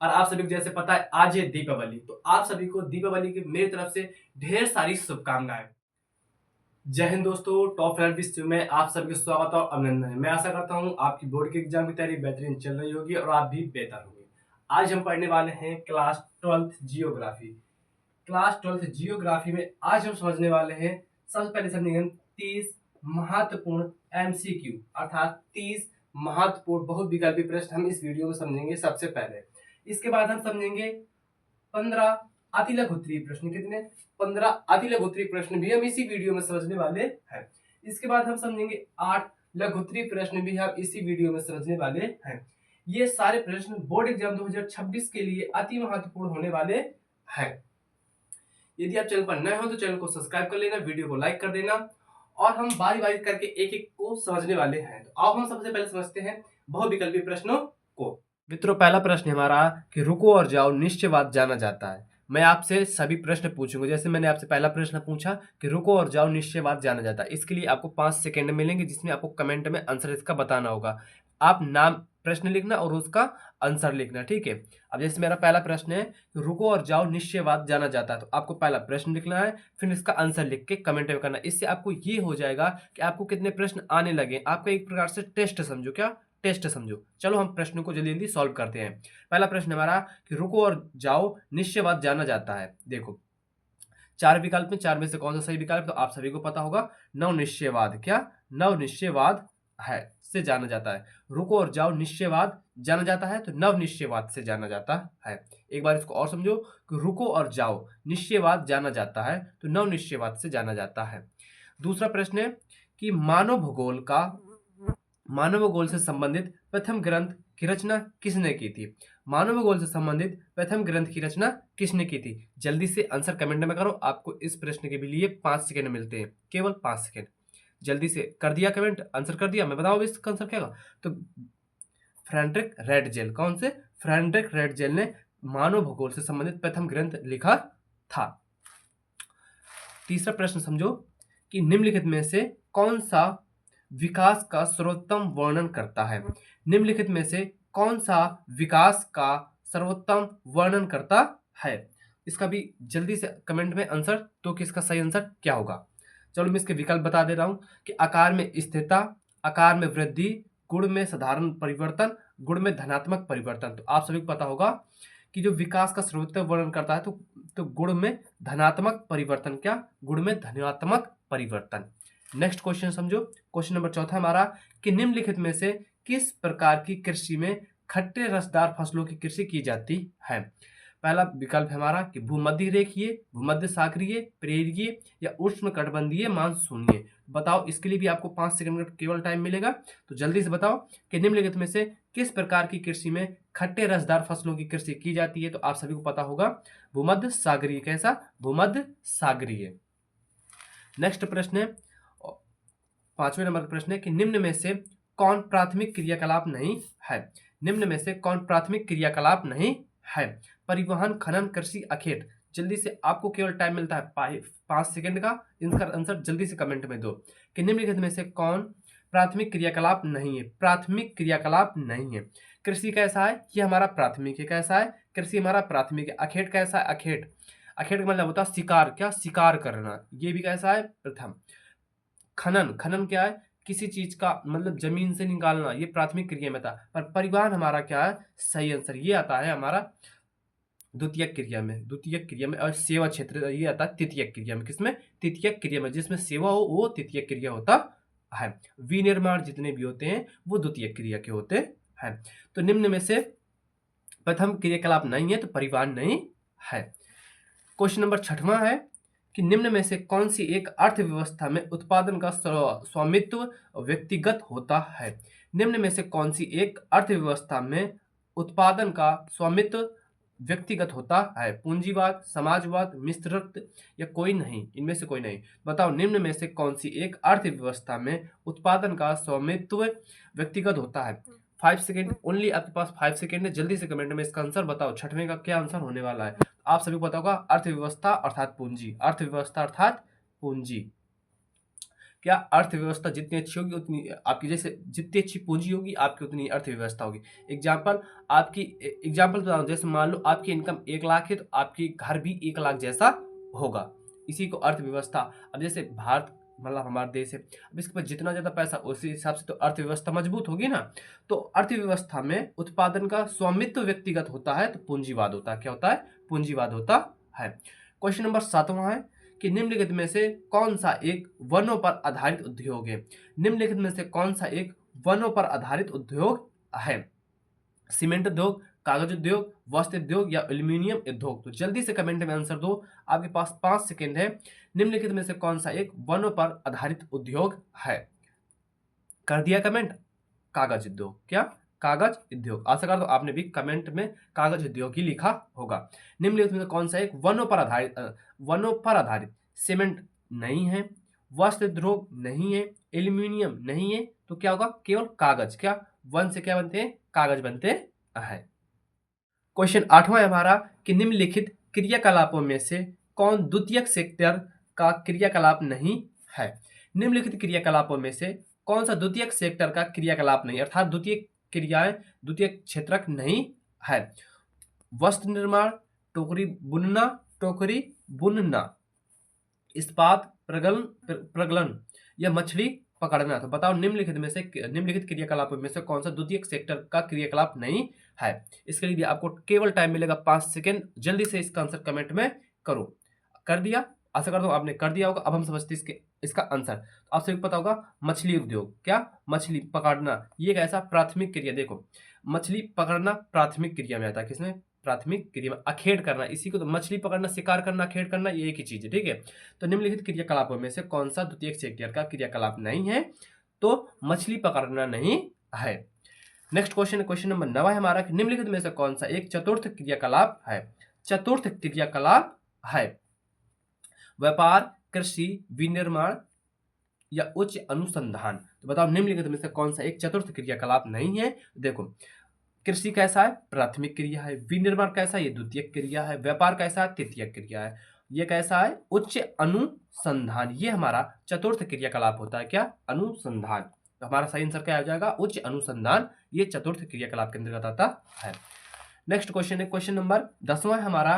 और आप सभी को जैसे पता है आज है दीपावली, तो आप सभी को दीपावली की मेरी तरफ से ढेर सारी शुभकामनाएं। जय हिंद दोस्तों, टॉप 12 विश्व में आप सभी का स्वागत और अभिनंदन है। मैं आशा करता हूं आपकी बोर्ड की एग्जाम की तैयारी बेहतरीन चल रही होगी और आप भी बेहतर होंगे। आज हम पढ़ने वाले हैं class 12th geography. Class 12th geography में आज हम समझने वाले हैं, सबसे पहले समझेंगे 30 महत्वपूर्ण एमसीक्यू, अर्थात 30 महत्वपूर्ण बहुविकल्पी प्रश्न हम इस वीडियो में समझेंगे सबसे पहले। इसके बाद हम समझेंगे 15 अति लघु उत्तरीय प्रश्न। कितने? 15 अति लघु उत्तरीय प्रश्न भी हम इसी वीडियो में समझने वाले हैं। इसके बाद हम समझेंगे 8 लघु उत्तरीय प्रश्न भी हम इसी वीडियो में समझने वाले हैं। ये सारे प्रश्न बोर्ड एग्जाम 2026 के लिए अति महत्वपूर्ण होने वाले हैं। यदि आप चैनल पर नए हो तो चैनल को सब्सक्राइब कर लेना, वीडियो को लाइक कर देना और हम बारी बारी करके एक एक को समझने वाले हैं। तो अब हम सबसे पहले समझते हैं बहुविकल्पी प्रश्नों को। मित्रों, पहला प्रश्न हमारा कि रुको और जाओ निश्चयवाद जाना जाता है। मैं आपसे सभी प्रश्न पूछूंगा। जैसे मैंने आपसे पहला प्रश्न पूछा कि रुको और जाओ निश्चयवाद जाना जाता है, इसके लिए आपको 5 सेकंड मिलेंगे जिसमें आपको कमेंट में आंसर इसका बताना होगा। आप नाम प्रश्न लिखना और उसका आंसर लिखना, ठीक है। अब जैसे मेरा पहला प्रश्न है कि रुको और जाओ निश्चयवाद जाना जाता है, तो आपको पहला प्रश्न लिखना है, फिर इसका आंसर लिख के कमेंट में करना। इससे आपको ये हो जाएगा कि आपको कितने प्रश्न आने लगे। आपका एक प्रकार से टेस्ट समझो। क्या? टेस्ट समझो। चलो हम प्रश्नों को जल्दी जल्दी सॉल्व करते हैं। पहला प्रश्न हमारा कि रुको और जाओ निश्चयवाद जाना जाता है। देखो, 4 विकल्प में 4 में से कौन सा सही विकल्प? तो आप सभी को पता होगा, नव निश्चयवाद। क्या? नव निश्चयवाद है से जाना जाता है। रुको और जाओ निश्चयवाद जाना जाता है, तो नव निश्चयवाद से जाना जाता है। एक बार इसको और समझो कि रुको और जाओ निश्चयवाद जाना जाता है, तो नव निश्चयवाद से जाना जाता है। दूसरा प्रश्न है कि मानव भूगोल से संबंधित प्रथम ग्रंथ की रचना किसने की थी? मानव भूगोल से संबंधित प्रथम ग्रंथ की रचना किसने की थी? जल्दी से आंसर कमेंट में करो। आपको इस प्रश्न के लिए 5 सेकंड मिलते हैं, केवल 5 सेकंड। जल्दी से कर दिया कमेंट, आंसर कर दिया? मैं बताऊं इसका आंसर क्या होगा? तो फ्रेडरिक रेडजेल। कौन से? फ्रेडरिक रेडजेल ने मानव भूगोल से संबंधित प्रथम ग्रंथ लिखा था। तीसरा प्रश्न समझो कि निम्नलिखित में से कौन सा विकास का सर्वोत्तम वर्णन करता है? निम्नलिखित में से कौन सा विकास का सर्वोत्तम वर्णन करता है? इसका भी जल्दी से कमेंट में आंसर तो कि इसका सही आंसर क्या होगा। चलो मैं इसके विकल्प बता दे रहा हूं कि आकार में स्थिरता, आकार में वृद्धि, गुण में साधारण परिवर्तन, गुण में धनात्मक परिवर्तन। तो आप सभी को पता होगा कि जो विकास का सर्वोत्तम वर्णन करता है तो गुण में धनात्मक परिवर्तन। क्या? गुण में धनात्मक परिवर्तन। नेक्स्ट क्वेश्चन समझो। क्वेश्चन नंबर चौथा हमारा कि निम्नलिखित में से किस प्रकार की कृषि में खट्टे रसदार फसलों की कृषि की जाती है? पहला विकल्प है हमारा कि भूमध्य रेखीय, भूमध्य सागरीय, प्रेरीय या उष्णकटिबंधीय मानसूनीय। बताओ, इसके लिए भी आपको 5 सेकंड का केवल टाइम मिलेगा, तो जल्दी से बताओ कि निम्नलिखित में से किस प्रकार की कृषि में खट्टे रसदार फसलों की कृषि की जाती है? तो आप सभी को पता होगा, भूमध्य सागरीय। कैसा? भूमध्य सागरीय। नेक्स्ट प्रश्न है, 5वें नंबर का प्रश्न है कि निम्न में से कौन प्राथमिक क्रियाकलाप नहीं है? निम्न में से कौन प्राथमिक क्रियाकलाप नहीं है? परिवहन, खनन, कृषि, अखेट। जल्दी से आपको केवल टाइम मिलता है 5 सेकंड का। इनका आंसर जल्दी से कमेंट में दो कि निम्नलिखित में से कौन प्राथमिक क्रियाकलाप नहीं है? प्राथमिक क्रियाकलाप नहीं है। कृषि कैसा है? ये हमारा प्राथमिक है। कैसा है? कृषि हमारा प्राथमिक है। अखेट कैसा है? अखेट अखेट का मतलब होता है शिकार। क्या? शिकार करना। ये भी कैसा है? प्रथम। खनन, खनन क्या है? किसी चीज का मतलब जमीन से निकालना, ये प्राथमिक क्रिया में था। पर परिवहन हमारा क्या है? सही आंसर ये आता है हमारा द्वितीयक क्रिया में। द्वितीयक क्रिया में। और सेवा क्षेत्र ये आता है तृतीयक क्रिया में। किसमें? तृतीयक क्रिया में। जिसमें सेवा हो वो तृतीयक क्रिया होता है। विनिर्माण जितने भी होते हैं वो द्वितीयक क्रिया के होते हैं। तो निम्न में से प्रथम क्रियाकलाप नहीं है, तो परिवहन नहीं है। क्वेश्चन नंबर 6वां है कि निम्न में से कौन सी एक अर्थव्यवस्था में उत्पादन का स्वामित्व व्यक्तिगत होता है? निम्न में से कौन सी एक अर्थव्यवस्था में उत्पादन का स्वामित्व व्यक्तिगत होता है? पूंजीवाद, समाजवाद, मिश्रित या कोई नहीं? इनमें से कोई नहीं। बताओ, निम्न में से कौन सी एक अर्थव्यवस्था में उत्पादन का स्वामित्व व्यक्तिगत होता है? 5 सेकेंड ओनली, आपके पास 5 सेकेंड है। जल्दी से कमेंट में इसका आंसर बताओ। 6वें का क्या आंसर होने वाला है? आप सभी को पता होगा, अर्थव्यवस्था अर्थात पूंजी। अर्थव्यवस्था अर्थात पूंजी। क्या अर्थव्यवस्था जितनी अच्छी होगी उतनी आपकी, जैसे जितनी अच्छी पूंजी होगी आपकी उतनी अर्थव्यवस्था होगी। एग्जाम्पल बताऊं, जैसे मान लो आपकी इनकम 1 लाख है तो आपकी घर भी 1 लाख जैसा होगा, इसी को अर्थव्यवस्था। अब जैसे भारत मतलब हमारा देश है, अब इसके पास जितना ज्यादा पैसा उसी हिसाब से तो अर्थव्यवस्था मजबूत होगी ना। तो अर्थव्यवस्था में उत्पादन का स्वामित्व व्यक्तिगत होता है तो पूंजीवाद होता है। क्या होता है? पूंजीवाद होता है। क्वेश्चन नंबर 7वां है कि निम्नलिखित में से कौन सा एक वनों पर आधारित उद्योग है? निम्नलिखित में से कौन सा एक वनों पर आधारित उद्योग है? सीमेंट उद्योग, कागज उद्योग, वस्त्र उद्योग या एल्यूमिनियम उद्योग? तो जल्दी से कमेंट में आंसर दो, आपके पास 5 सेकंड है। निम्नलिखित में से कौन सा एक वनों पर आधारित उद्योग है? कर दिया कमेंट? कागज उद्योग। क्या? कागज उद्योग। आशा करता हूं आपने भी कमेंट में कागज उद्योग ही लिखा होगा। निम्नलिखित में से कौन सा एक वनों पर आधारित? सीमेंट नहीं है, वस्त्र उद्योग नहीं है, एल्यूमिनियम नहीं है, तो क्या होगा? केवल कागज। क्या? वन से क्या बनते हैं? कागज बनते हैं। क्वेश्चन 8वां है हमारा कि निम्नलिखित क्रियाकलापों में से कौन द्वितीयक सेक्टर का क्रियाकलाप नहीं है? निम्नलिखित क्रियाकलापों में से कौन सा द्वितीयक सेक्टर का क्रियाकलाप नहीं, अर्थात द्वितीयक क्रियाएं द्वितीयक क्षेत्रक नहीं है? वस्त्र निर्माण, टोकरी बुनना, इस्पात प्रगलन या मछली पकड़ना। तो बताओ निम्नलिखित क्रियाकलापों में से कौन सा द्वितीयक सेक्टर का क्रियाकलाप नहीं है? इसके लिए आपको केवल टाइम मिलेगा 5 सेकंड। जल्दी से इसका आंसर कमेंट में करो। कर दिया? आशा करता हूं आपने कर दिया होगा। अब हम समझते हैं इसका आंसर। तो आप सभी को पता होगा मछली उद्योग। क्या? मछली पकड़ना, ये एक ऐसा प्राथमिक क्रिया। देखो, मछली पकड़ना प्राथमिक क्रिया में आता है। किसमें? प्राथमिक क्रिया में। अखेड़ करना, इसी को तो मछली पकड़ना, शिकार करना, अखेड़ करना, ये एक ही चीज है। ठीक है, तो निम्नलिखित क्रियाकलापों में से कौन सा द्वितीयक सेक्टर का क्रियाकलाप नहीं है? तो मछली पकड़ना नहीं है। नेक्स्ट क्वेश्चन, क्वेश्चन नंबर 9 है हमारा कि निम्नलिखित में से कौन सा एक चतुर्थ क्रियाकलाप है? चतुर्थ क्रियाकलाप है व्यापार, कृषि, विनिर्माण या उच्च अनुसंधान। तो बताओ निम्नलिखित में से कौन सा एक चतुर्थ क्रियाकलाप नहीं है? देखो, कृषि कैसा है? प्राथमिक क्रिया है। विनिर्माण कैसा है? ये द्वितीयक क्रिया है। व्यापार कैसा है? तृतीयक क्रिया है। ये कैसा है? उच्च अनुसंधान। ये हमारा चतुर्थ क्रियाकलाप होता है। क्या? अनुसंधान। तो हमारा सही आंसर क्या हो जाएगा? उच्च अनुसंधान। ये चतुर्थ क्रियाकलाप के अंतर्गत आता है। नेक्स्ट क्वेश्चन है, क्वेश्चन नंबर 10वां है हमारा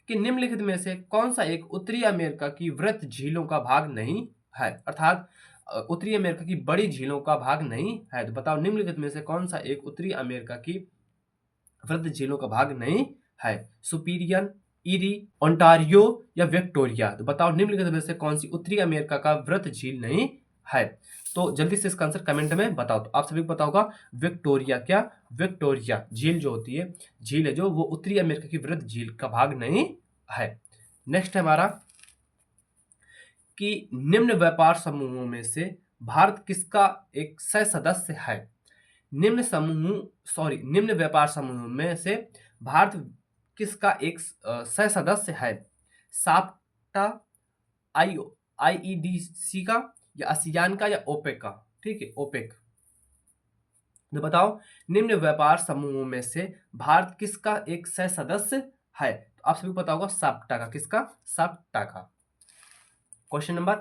कि निम्नलिखित में से कौन सा एक उत्तरी अमेरिका की वृत्त झीलों का भाग नहीं है? अर्थात उत्तरी अमेरिका की बड़ी झीलों का भाग नहीं है। तो बताओ निम्नलिखित में से कौन सा एक उत्तरी अमेरिका की वृत्त झीलों का भाग नहीं है? सुपीरियन, इरी, ओंटारियो या विक्टोरिया। तो बताओ निम्नलिखित में से कौन सी उत्तरी अमेरिका का वृत्त झील नहीं है? तो जल्दी से इसका आंसर कमेंट में बताओ। तो आप सभी को पता होगा विक्टोरिया। क्या? विक्टोरिया झील जो होती है, झील है जो, वो उत्तरी अमेरिका की वृत्त झील का भाग नहीं है। नेक्स्ट है हमारा कि निम्न व्यापार समूहों में से भारत किसका एक सह सदस्य है? निम्न व्यापार समूह में से भारत किसका एक सह सदस्य है? साप्टा, आईईडीसी का या आसियान का या ओपेक का? ठीक है, ओपेक। तो बताओ निम्न व्यापार समूहों में से भारत किसका एक सह सदस्य है? तो आप सभी को पता होगा साप्टा का। किसका? साप्टा का। क्वेश्चन नंबर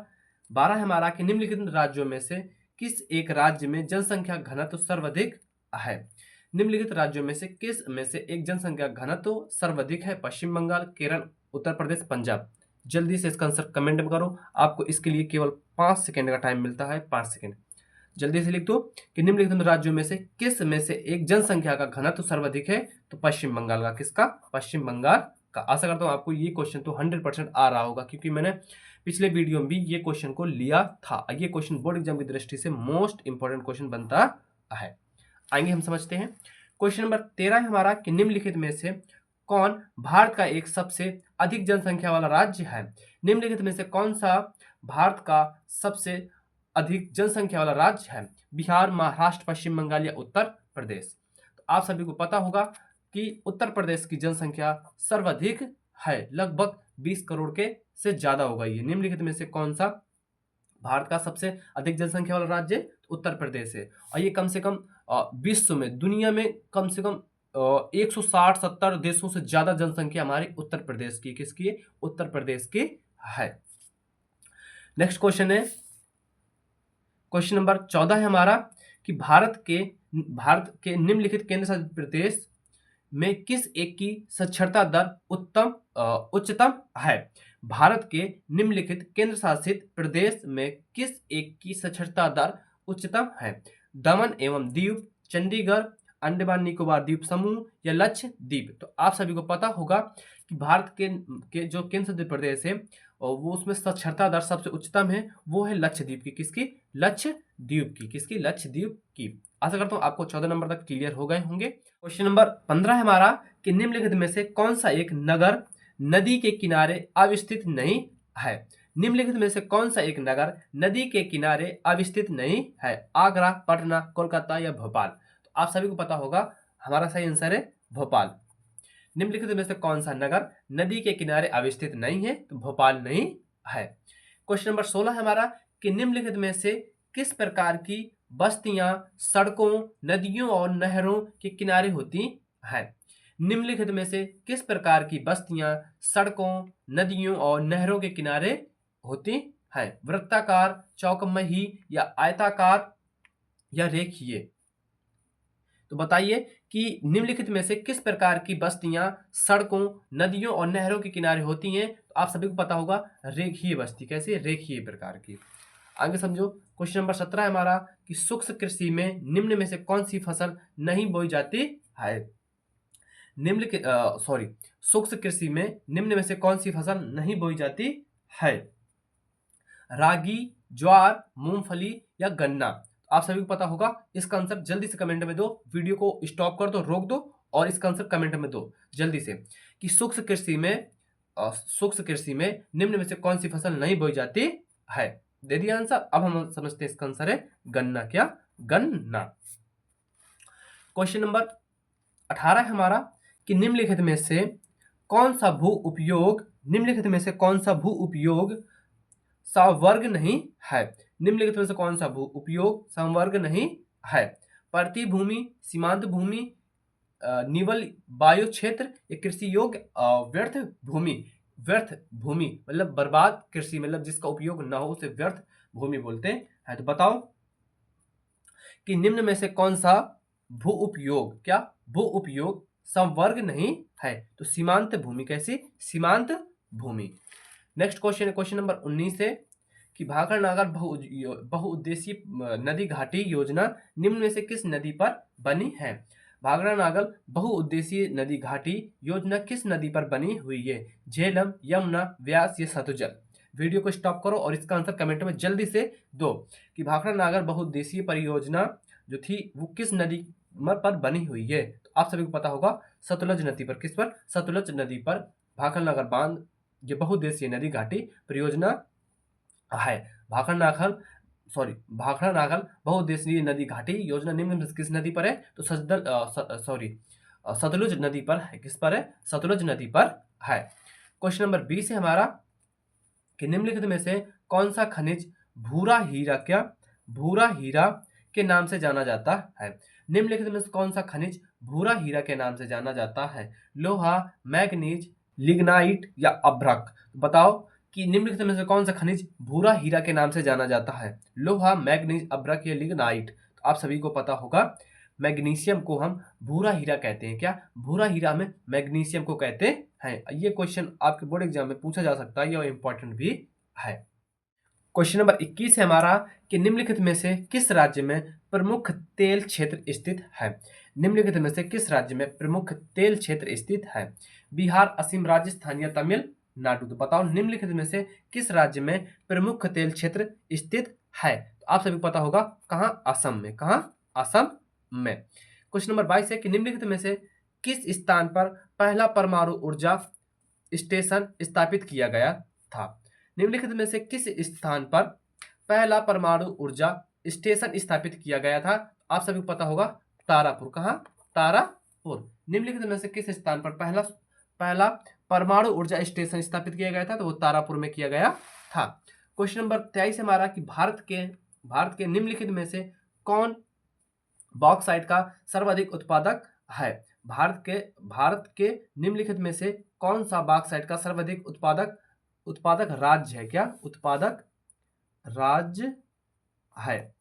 12 है हमारा कि निम्नलिखित राज्यों में से किस एक राज्य में जनसंख्या घनत्व सर्वाधिक है? निम्नलिखित राज्यों में से किस में से एक जनसंख्या घनत्व सर्वाधिक है? पश्चिम बंगाल, केरल, उत्तर प्रदेश, पंजाब। जल्दी से इसका आंसर कमेंट में करो। आपको इसके लिए केवल 5 सेकंड का टाइम मिलता है। 5 सेकंड। जल्दी से लिख दो कि निम्नलिखित राज्यों में से किस में से एक जनसंख्या का घनत्व सर्वाधिक है? तो पश्चिम बंगाल का। किसका? पश्चिम बंगाल का। आशा करता हूं आपको ये क्वेश्चन तो 100% आ रहा होगा, क्योंकि मैंने पिछले वीडियो में भी ये क्वेश्चन को लिया था। ये क्वेश्चन बोर्ड एग्जाम की दृष्टि से मोस्ट इंपोर्टेंट क्वेश्चन बनता है। आएंगे हम समझते हैं। क्वेश्चन नंबर 13 है हमारा कि निम्नलिखित में से कौन भारत का एक सबसे अधिक जनसंख्या वाला राज्य है? निम्नलिखित में से कौन सा भारत का सबसे अधिक जनसंख्या वाला राज्य है? बिहार, महाराष्ट्र, पश्चिम बंगाल या उत्तर प्रदेश। तो आप सभी को पता होगा कि उत्तर प्रदेश की जनसंख्या सर्वाधिक है, लगभग 20 करोड़ के से ज्यादा होगा। ये निम्नलिखित में से कौन सा भारत का सबसे अधिक जनसंख्या वाला राज्य? उत्तर प्रदेश है। और ये कम से कम विश्व में, दुनिया में कम से कम 160-70 देशों से ज्यादा जनसंख्या हमारी उत्तर प्रदेश की। किसकी है? उत्तर प्रदेश की है। नेक्स्ट क्वेश्चन है क्वेश्चन नंबर 14 है हमारा कि भारत के निम्नलिखित केंद्र शासित प्रदेश में किस एक की साक्षरता दर उच्चतम है। भारत के निम्नलिखित केंद्र शासित प्रदेश में किस एक की साक्षरता दर उच्चतम है। दमन एवं दीव, चंडीगढ़, अंडमान निकोबार द्वीप समूह या लक्षद्वीप। तो आप सभी को पता होगा कि भारत के जो केंद्र शासित प्रदेश है और वो उसमें साक्षरता दर सबसे उच्चतम है, वो है लक्षद्वीप की। किसकी? लक्षद्वीप की। किसकी? लक्षद्वीप की। आशा करता हूँ आपको 14 नंबर तक क्लियर हो गए होंगे। क्वेश्चन नंबर 15 है हमारा कि निम्नलिखित में से कौन सा एक नगर नदी के किनारे अवस्थित नहीं है। निम्नलिखित में से कौन सा एक नगर नदी के किनारे अवस्थित नहीं है। आगरा, पटना, कोलकाता या भोपाल। तो आप सभी को पता होगा हमारा सही आंसर है भोपाल। निम्नलिखित में से कौन सा नगर नदी के किनारे अवस्थित नहीं है। तो भोपाल नहीं है। क्वेश्चन नंबर 16 है हमारा कि निम्नलिखित में से किस प्रकार की बस्तियां सड़कों, नदियों और नहरों के किनारे होती हैं। निम्नलिखित में से किस प्रकार की बस्तियां सड़कों, नदियों और नहरों के किनारे होती हैं। वृत्ताकार, चौकोमुखी या आयताकार या रेखीय। तो बताइए कि निम्नलिखित में से किस प्रकार की बस्तियां सड़कों, नदियों और नहरों के किनारे होती हैं। तो आप सभी को पता होगा रेखीय बस्ती। कैसे? रेखीय प्रकार की। आगे समझो। क्वेश्चन नंबर 17 है हमारा कि शुष्क कृषि में निम्न में से कौन सी फसल नहीं बोई जाती है। शुष्क कृषि में निम्न में से कौन सी फसल नहीं बोई जाती है। रागी, ज्वार, मूंगफली या गन्ना। आप सभी को पता होगा। इसका आंसर जल्दी से कमेंट में दो। वीडियो को स्टॉप कर दो, रोक दो और इसका आंसर कमेंट में दो जल्दी से कि शुष्क कृषि में निम्न में से कौन सी फसल नहीं बोई जाती है। दे दिया आंसर। अब हम समझते हैं इसका आंसर है गन्ना। क्या? गन्ना। क्वेश्चन नंबर 18 है हमारा कि निम्नलिखित में से कौन सा भू उपयोग संवर्ग नहीं है। निम्नलिखित में से कौन सा भू उपयोग संवर्ग नहीं है। प्रति भूमि, सीमांत भूमि, निवल वायु क्षेत्र या कृषि योग्य व्यर्थ भूमि मतलब बर्बाद कृषि, मतलब जिसका उपयोग न हो उसे व्यर्थ भूमि बोलते हैं। तो बताओ कि निम्न में से कौन सा भू उपयोग संवर्ग नहीं है। तो सीमांत भूमि। कैसी? सीमांत भूमि। नेक्स्ट क्वेश्चन है क्वेश्चन नंबर 19 है कि भाखड़ नागर बहुउद्देशीय नदी घाटी योजना निम्न में से किस नदी पर बनी है। भाखड़ा नागल बहुउद्देशीय नदी घाटी योजना किस नदी पर बनी हुई है। झेलम, यमुना, व्यास या सतलुज। वीडियो को स्टॉप करो और इसका आंसर कमेंट में जल्दी से दो कि भाखड़ा नागर बहुउद्देशीय परियोजना जो थी वो किस नदी पर बनी हुई है। तो आप सभी को पता होगा सतलुज नदी पर। किस पर? सतलुज नदी पर भाखड़ नागर बांध ये बहुउद्देशीय नदी घाटी परियोजना है। भाखड़ा नागल बहुउद्देशीय नदी घाटी योजना निम्न में किस नदी पर है। तो सतलुज नदी पर है। किस पर है? सतलुज नदी पर है। क्वेश्चन नंबर 20 है हमारा कि निम्नलिखित में से कौन सा खनिज भूरा हीरा के नाम से जाना जाता है। निम्नलिखित में से कौन सा खनिज भूरा हीरा के नाम से जाना जाता है। लोहा, मैग्नीज, लिग्नाइट या अभ्रक। बताओ कि निम्नलिखित में से कौन सा खनिज भूरा हीरा के नाम से जाना जाता है। लोहा, मैग्नीज, अभ्रक या लिग्नाइट। तो आप सभी को पता होगा मैग्नीशियम को हम भूरा हीरा कहते हैं। क्या? भूरा हीरा में मैग्नीशियम को कहते हैं। ये क्वेश्चन आपके बोर्ड एग्जाम में पूछा जा सकता है, यह इंपॉर्टेंट भी है। क्वेश्चन नंबर 21 है हमारा कि निम्नलिखित में से किस राज्य में प्रमुख तेल क्षेत्र स्थित है। निम्नलिखित में से किस राज्य में प्रमुख तेल क्षेत्र स्थित है। बिहार, असम, राजस्थान या तमिलनाडु। तो बताओ निम्नलिखित में से किस राज्य में प्रमुख तेल क्षेत्र स्थित है। तो आप सभी को पता होगा कहां? असम में। कहां? असम में। क्वेश्चन नंबर 22 है कि निम्नलिखित में से किस स्थान पर पहला परमाणु ऊर्जा स्टेशन स्थापित किया गया था। निम्नलिखित में से किस स्थान पर पहला परमाणु ऊर्जा स्टेशन स्थापित किया गया था। आप सभी को पता होगा तारापुर। कहां? तारापुर। निम्नलिखित में से किस स्थान पर पहला परमाणु ऊर्जा स्टेशन स्थापित किया गया था। तो वो तारापुर में किया गया था। क्वेश्चन नंबर 23 हमारा कि भारत के निम्नलिखित में से कौन बॉक्साइट का सर्वाधिक उत्पादक है। भारत के निम्नलिखित में से कौन सा बॉक्साइट का सर्वाधिक उत्पादक राज्य है। क्या? उत्पादक राज्य है।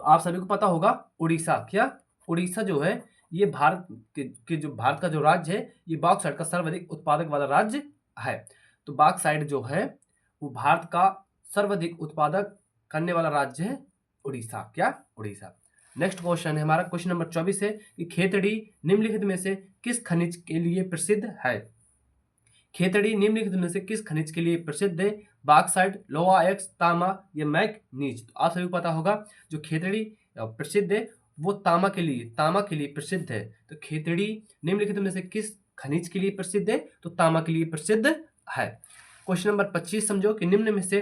तो आप सभी को पता होगा उड़ीसा। क्या उड़ीसा जो है ये भारत के जो भारत का जो राज्य है, ये बॉक्साइट का सर्वाधिक उत्पादक वाला राज्य है। तो बॉक्साइट जो है वो भारत का सर्वाधिक उत्पादक करने वाला राज्य है उड़ीसा। क्या उड़ीसा। नेक्स्ट क्वेश्चन है हमारा, क्वेश्चन नंबर 24 है कि खेतड़ी निम्नलिखित में से किस खनिज के लिए प्रसिद्ध है। खेतड़ी निम्नलिखित में से किस खनिज के लिए प्रसिद्ध है। बॉक्साइट, लोहा एक्स, तांबा या मैग्नीज। तो आप सभी को पता होगा जो खेतड़ी प्रसिद्ध है वो तांबा के लिए प्रसिद्ध है। तो खेतड़ी निम्नलिखित में से किस खनिज के लिए प्रसिद्ध है, तो तांबा के लिए प्रसिद्ध है। क्वेश्चन नंबर 25 समझो कि निम्न में से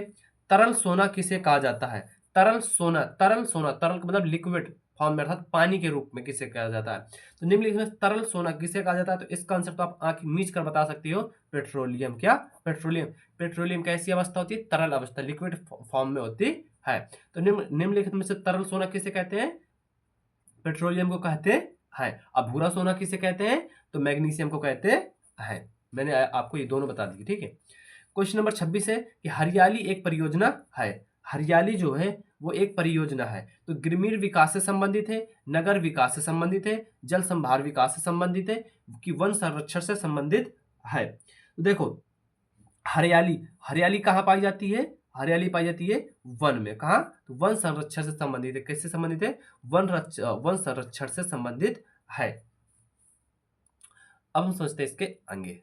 तरल सोना किसे कहा जाता है। तरल सोना तरल का मतलब लिक्विड फॉर्म में अर्थात पानी के रूप में किसे कहा जाता है। तो निम्नलिखित में तरल सोना किसे कहा जाता है, तो इसका आंसर तो आप आंख मीच कर बता सकती हो, पेट्रोलियम। क्या पेट्रोलियम कैसी अवस्था होती है, तरल अवस्था, लिक्विड फॉर्म में होती है। तो निम्नलिखित में से तरल सोना किसे कहते हैं, पेट्रोलियम को कहते हैं। अब भूरा सोना किसे कहते हैं, तो मैग्नीशियम को कहते हैं। मैंने आपको ये दोनों बता दी, ठीक है। क्वेश्चन नंबर 26 है कि हरियाली एक परियोजना है। हरियाली जो है वो एक परियोजना है। तो ग्रामीण विकास से संबंधित है, नगर विकास से संबंधित है, जल संभार विकास से संबंधित है, कि वन संरक्षण से संबंधित है। तो देखो हरियाली कहाँ पाई जाती है, हरियाली पाई जाती है वन में। कहाँ, तो वन संरक्षण से संबंधित है। किससे संबंधित है, वन संरक्षण से संबंधित है। अब हम सोचते हैं इसके आगे।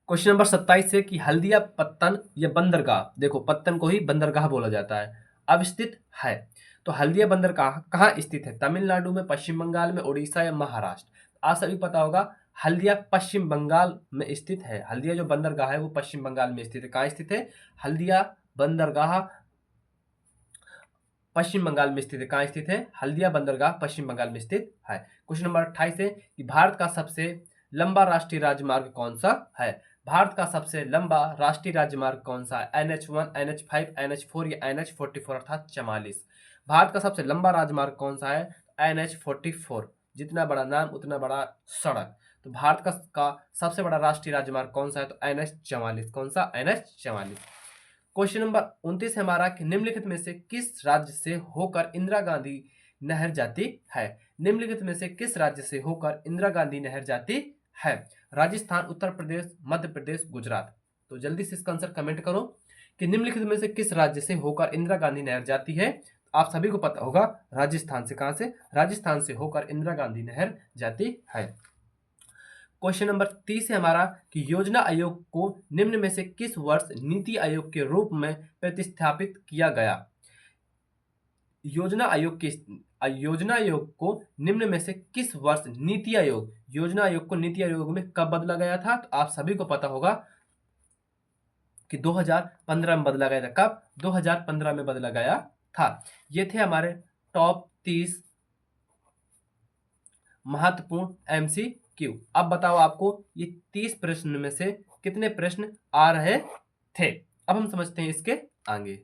क्वेश्चन नंबर 27 है कि हल्दिया पत्तन या बंदरगाह, देखो पत्तन को ही बंदरगाह बोला जाता है, अब स्थित है। तो हल्दिया बंदरगाह कहाँ स्थित है, तमिलनाडु में, पश्चिम बंगाल में, उड़ीसा या महाराष्ट्र। आप सभी पता होगा हल्दिया पश्चिम बंगाल में स्थित है। हल्दिया जो बंदरगाह है वो पश्चिम बंगाल में स्थित है। कहाँ स्थित है, हल्दिया बंदरगाह पश्चिम बंगाल में स्थित है। कहाँ स्थित है, हल्दिया बंदरगाह पश्चिम बंगाल में स्थित है। क्वेश्चन नंबर 28 है कि भारत का सबसे लंबा राष्ट्रीय राजमार्ग कौन सा है। भारत का सबसे लंबा राष्ट्रीय राजमार्ग कौन सा है, NH1, NH5, NH4 या NH44 अर्थात 44। भारत का सबसे लंबा राजमार्ग कौन सा है, NH44। जितना बड़ा नाम उतना बड़ा सड़क। तो भारत का सबसे बड़ा राष्ट्रीय राजमार्ग कौन सा है, तो NH44। कौन सा, NH44। क्वेश्चन नंबर 29 है हमारा कि निम्नलिखित में से किस राज्य से होकर इंदिरा गांधी नहर जाती है। निम्नलिखित में से किस राज्य से होकर इंदिरा गांधी नहर जाती है। राजस्थान, उत्तर प्रदेश, मध्य प्रदेश, गुजरात। तो जल्दी से इसका आंसर कमेंट करो कि निम्नलिखित में से किस राज्य से होकर इंदिरा गांधी नहर जाती है। आप सभी को पता होगा राजस्थान से। कहां से, राजस्थान से होकर इंदिरा गांधी नहर जाती है। क्वेश्चन नंबर 30 है हमारा कि योजना आयोग को निम्न में से किस वर्ष नीति आयोग के रूप में प्रतिस्थापित किया गया। योजना आयोग को निम्न में से किस वर्ष नीति आयोग, योजना आयोग को नीति आयोग में कब बदला गया था। तो आप सभी को पता होगा कि 2015 में बदला गया था। कब, 2015 में बदला गया था। ये थे हमारे टॉप 30 महत्वपूर्ण MCQ। अब बताओ आपको ये 30 प्रश्न में से कितने प्रश्न आ रहे थे। अब हम समझते हैं इसके आगे।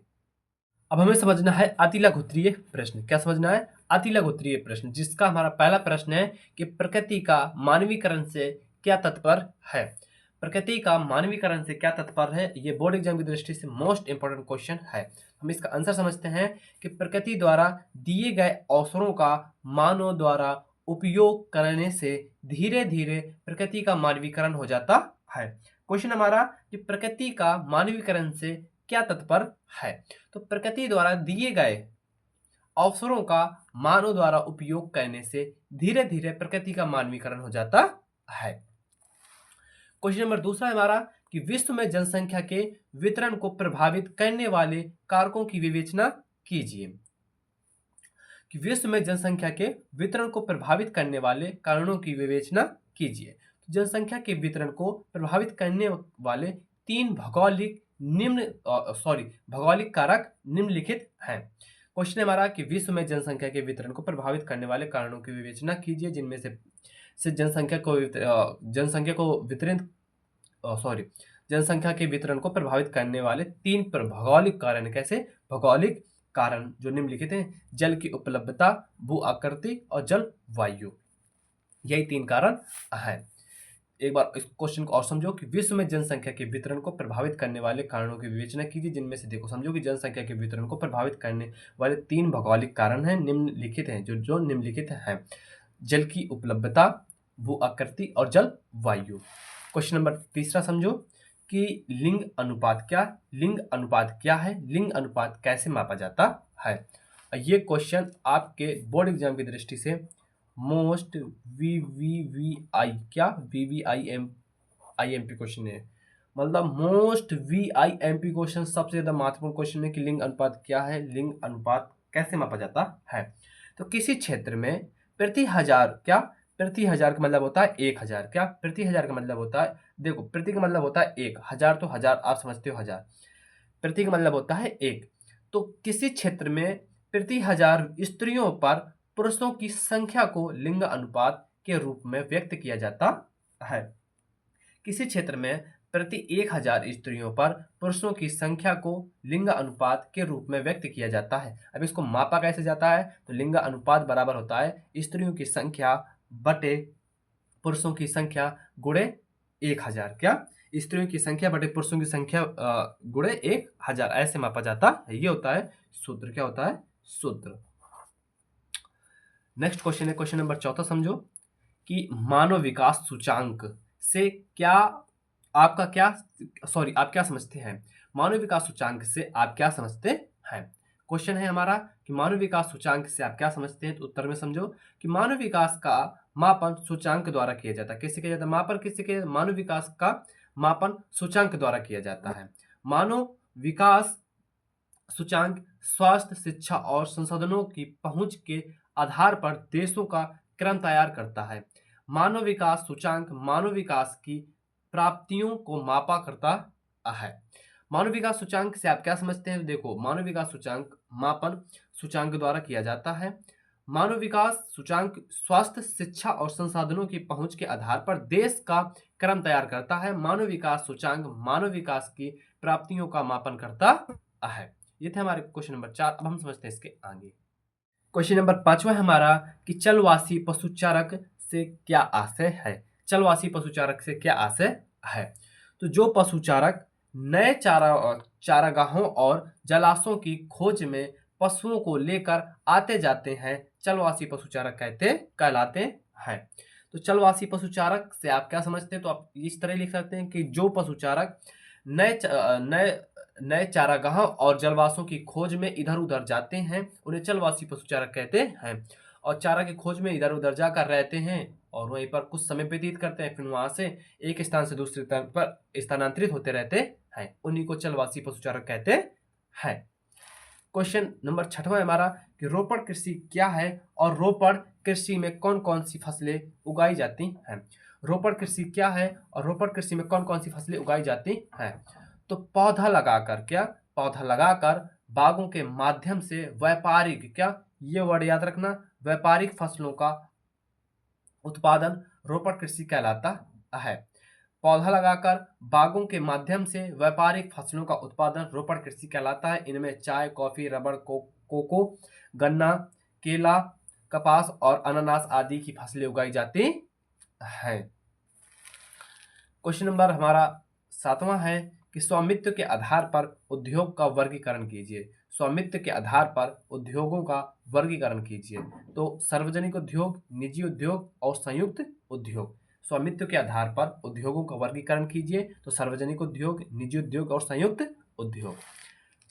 अब हमें समझना है अतिलघुत्तरीय प्रश्न। क्या समझना है, अतिलघुत्तरीय प्रश्न, जिसका हमारा पहला प्रश्न है कि प्रकृति का मानवीकरण से क्या तात्पर्य है। प्रकृति का मानवीकरण से क्या तात्पर्य है, ये बोर्ड एग्जाम की दृष्टि से मोस्ट इंपोर्टेंट क्वेश्चन है। हम इसका आंसर समझते हैं कि प्रकृति द्वारा दिए गए अवसरों का मानव द्वारा उपयोग करने से धीरे धीरे प्रकृति का मानवीकरण हो जाता है। क्वेश्चन हमारा कि प्रकृति का मानवीकरण से क्या तात्पर्य है। तो प्रकृति द्वारा दिए गए अवसरों का मानव द्वारा उपयोग करने से धीरे धीरे प्रकृति का मानवीकरण हो जाता है। क्वेश्चन नंबर दूसरा है हमारा कि विश्व में जनसंख्या के वितरण को प्रभावित करने वाले कारकों की विवेचना कीजिए। कि विश्व में जनसंख्या के वितरण को प्रभावित करने वाले कारणों की विवेचना कीजिए। तो जनसंख्या के वितरण को प्रभावित करने वाले 3 भौगोलिक कारक निम्नलिखित हैं। क्वेश्चन हमारा कि विश्व में जनसंख्या के वितरण को प्रभावित करने वाले कारणों की विवेचना कीजिए, जिनमें से जनसंख्या के वितरण को प्रभावित करने वाले 3 भौगोलिक कारण। कैसे, भौगोलिक कारण जो निम्नलिखित हैं, जल की उपलब्धता, भू आकृति और जलवायु। यही 3 कारण है। एक बार इस क्वेश्चन को और समझो कि विश्व में जनसंख्या के वितरण को प्रभावित करने वाले कारणों की विवेचना कीजिए, जिनमें से देखो समझो कि जनसंख्या के वितरण को प्रभावित करने वाले 3 भौगोलिक कारण हैं, निम्नलिखित हैं, जो निम्नलिखित हैं: जल की उपलब्धता, भू आकृति और जल वायु। क्वेश्चन नंबर तीसरा समझो कि लिंग अनुपात क्या है, लिंग अनुपात कैसे मापा जाता है। ये क्वेश्चन आपके बोर्ड एग्जाम की दृष्टि से मोस्ट वीवीआईएमपी क्वेश्चन है, मतलब मोस्ट वीआईएमपी क्वेश्चन, सबसे ज्यादा महत्वपूर्ण क्वेश्चन है कि लिंग अनुपात क्या है, लिंग अनुपात कैसे मापा जाता है। तो किसी क्षेत्र में प्रति हजार का मतलब होता है 1000, क्या प्रति हजार का मतलब होता है, देखो प्रति का मतलब होता है 1000, तो हजार आप समझते हो, हजार प्रति का मतलब होता है 1। तो किसी क्षेत्र में प्रति 1000 स्त्रियों पर पुरुषों की संख्या को लिंग अनुपात के रूप में व्यक्त किया जाता है। किसी क्षेत्र में प्रति 1000 स्त्रियों पर पुरुषों की संख्या को लिंग अनुपात के रूप में व्यक्त किया जाता है। अब इसको मापा कैसे जाता है, तो लिंग अनुपात बराबर होता है स्त्रियों की संख्या बटे पुरुषों की संख्या गुणे 1000, क्या स्त्रियों की संख्या बटे पुरुषों की संख्या गुणे 1000, ऐसे मापा जाता है। ये होता है सूत्र, क्या होता है सूत्र। नेक्स्ट क्वेश्चन है क्वेश्चन नंबर 14 समझो कि मानव विकास सूचांक से आप क्या समझते हैं, मानव विकास सूचांक से आप क्या समझते हैं। क्वेश्चन है हमारा कि मानव विकास सूचांक से आप क्या समझते हैं, तो उत्तर में समझो कि मानव विकास का मापन सूचांक द्वारा किया जाता है। किससे किया जाता है मापन, किससे किया, मानव विकास का मापन सूचांक द्वारा किया जाता है। मानव विकास सूचांक स्वास्थ्य, शिक्षा और संसाधनों की पहुंच के आधार पर देशों का क्रम तैयार करता है। मानव विकास सूचांक मानव विकास की प्राप्तियों को मापा करता है। मानव विकास सूचांक से आप क्या समझते हैं, देखो मानव विकास सूचांक मापन सूचांक द्वारा किया जाता है। मानव विकास सूचांक स्वास्थ्य, शिक्षा और संसाधनों की पहुंच के आधार पर देश का क्रम तैयार करता है। मानव विकास सूचांक मानव विकास की प्राप्तियों का मापन करता है। ये थे हमारे क्वेश्चन नंबर 4। अब हम समझते हैं इसके आगे। क्वेश्चन नंबर 5 है हमारा कि चलवासी पशुचारक से क्या आशय है। चलवासी पशुचारक से क्या आशय है, तो जो पशुचारक नए चारागाहों और जलाशयों की खोज में पशुओं को लेकर आते जाते हैं, चलवासी पशुचारक कहलाते हैं। तो चलवासी पशुचारक से आप क्या समझते हैं, तो आप इस तरह लिख सकते हैं कि जो पशुचारक नए चारागाह और जलवासों की खोज में इधर उधर जाते हैं, उन्हें चलवासी पशुचारक कहते हैं। और चारा की खोज में इधर उधर जाकर रहते हैं और वहीं पर कुछ समय व्यतीत करते हैं, फिर वहां से एक स्थान से दूसरे स्थान पर स्थानांतरित होते रहते हैं, उन्हीं को चलवासी पशुचारक कहते हैं। क्वेश्चन नंबर 6 हमारा कि रोपण कृषि क्या है और रोपण कृषि में कौन कौन सी फसलें उगाई जाती हैं। रोपण कृषि क्या है और रोपण कृषि में कौन कौन सी फसलें उगाई जाती हैं, तो पौधा लगाकर बागों के माध्यम से व्यापारिक, क्या ये वर्ड याद रखना, व्यापारिक फसलों का उत्पादन रोपण कृषि कहलाता है। पौधा लगाकर बागों के माध्यम से व्यापारिक फसलों का उत्पादन रोपण कृषि कहलाता है। इनमें चाय, कॉफी, रबड़, कोको, गन्ना, केला, कपास और अनानास आदि की फसलें उगाई जाती हैं। क्वेश्चन नंबर हमारा 7वां है कि स्वामित्व के आधार पर उद्योग का वर्गीकरण कीजिए। स्वामित्व के आधार पर उद्योगों का वर्गीकरण कीजिए, तो सार्वजनिक उद्योग, निजी उद्योग और संयुक्त उद्योग। स्वामित्व के आधार पर उद्योगों का वर्गीकरण कीजिए, तो सार्वजनिक उद्योग, निजी उद्योग और संयुक्त उद्योग।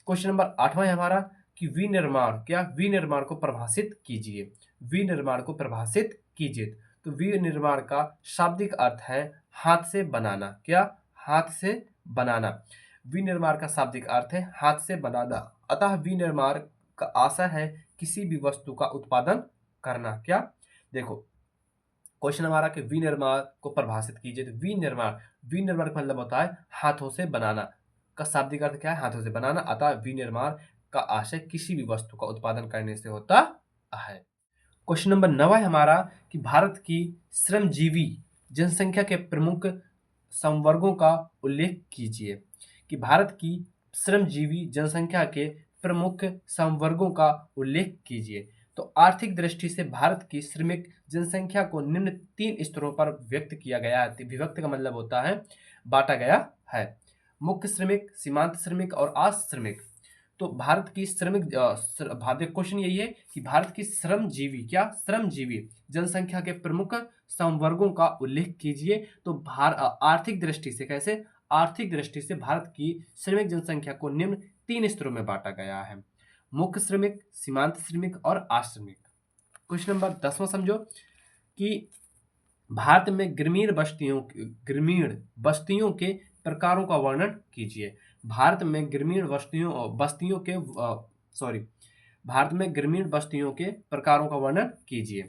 क्वेश्चन नंबर 8वां है हमारा कि विनिर्माण को परिभाषित कीजिए। विनिर्माण को परिभाषित कीजिए, तो विनिर्माण का शाब्दिक अर्थ है हाथ से बनाना, क्या हाथ से बनाना। विनिर्माण का शाब्दिक अर्थ है हाथ से बनाना। अतः विनिर्माण का आशय है किसी भी वस्तु का उत्पादन करना। क्या देखो क्वेश्चन हमारा कि विनिर्माण को परिभाषित कीजिए, तो विनिर्माण का मतलब होता है हाथों से बनाना, का शाब्दिक अर्थ क्या है हाथों से बनाना। अतः विनिर्माण का आशय किसी भी वस्तु का उत्पादन करने से होता है। क्वेश्चन नंबर 9 है हमारा कि भारत की श्रमजीवी जनसंख्या के प्रमुख संवर्गों का उल्लेख कीजिए। कि भारत की श्रमजीवी जनसंख्या के प्रमुख संवर्गों का उल्लेख कीजिए। तो आर्थिक दृष्टि से भारत की श्रमिक जनसंख्या को निम्न 3 स्तरों पर व्यक्त किया गया है। विभक्त का मतलब होता है बांटा गया है। मुख्य श्रमिक, सीमांत श्रमिक और आश्रमिक। तो भारत की श्रमिक क्वेश्चन यही है कि भारत की श्रमजीवी जनसंख्या के प्रमुख संवर्गों का उल्लेख कीजिए। तो आर्थिक दृष्टि से कैसे? आर्थिक दृष्टि से भारत की श्रमिक जनसंख्या को निम्न 3 स्तरों में बांटा गया है: मुख्य श्रमिक, सीमांत श्रमिक और आश्रमिक। क्वेश्चन नंबर 10वां समझो कि भारत में ग्रामीण बस्तियों के प्रकारों का वर्णन कीजिए। भारत में ग्रामीण बस्तियों के भारत में ग्रामीण बस्तियों के प्रकारों का वर्णन कीजिए।